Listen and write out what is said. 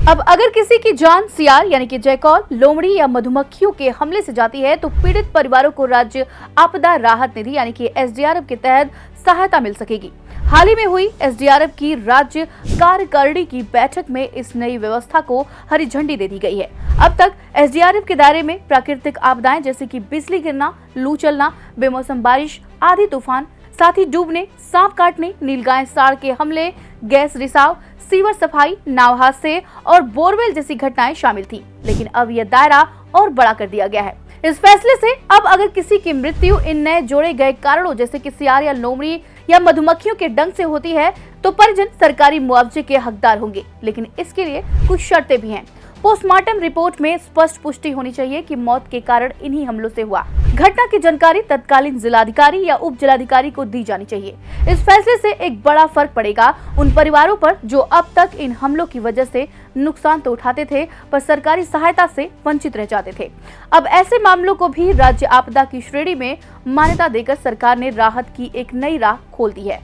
अब अगर किसी की जान सियार यानी कि जयकौल, लोमड़ी या मधुमक्खियों के हमले से जाती है तो पीड़ित परिवारों को राज्य आपदा राहत निधि यानी कि एसडीआरएफ के तहत सहायता मिल सकेगी। हाल ही में हुई एसडीआरएफ की राज्य कार्यकारिणी की बैठक में इस नई व्यवस्था को हरी झंडी दे दी गई है। अब तक एसडीआरएफ के दायरे में प्राकृतिक आपदाएं जैसे कि बिजली गिरना, लू चलना, बेमौसम बारिश, आंधी तूफान, साथ ही डूबने, सांप काटने, नीलगाय साड़ के हमले, गैस रिसाव, सीवर सफाई, नाव हादसे और बोरवेल जैसी घटनाएं शामिल थी। लेकिन अब यह दायरा और बड़ा कर दिया गया है। इस फैसले से अब अगर किसी की मृत्यु इन नए जोड़े गए कारणों जैसे कि सियार या लोमड़ी या मधुमक्खियों के डंक से होती है तो परिजन सरकारी मुआवजे के हकदार होंगे। लेकिन इसके लिए कुछ शर्तें भी हैं। पोस्टमार्टम रिपोर्ट में स्पष्ट पुष्टि होनी चाहिए कि मौत के कारण इन्हीं हमलों से हुआ। घटना की जानकारी तत्कालीन जिलाधिकारी या उप जिलाधिकारी को दी जानी चाहिए। इस फैसले से एक बड़ा फर्क पड़ेगा उन परिवारों पर जो अब तक इन हमलों की वजह से नुकसान तो उठाते थे पर सरकारी सहायता से वंचित रह जाते थे। अब ऐसे मामलों को भी राज्य आपदा की श्रेणी में मान्यता देकर सरकार ने राहत की एक नई राह खोल दी है।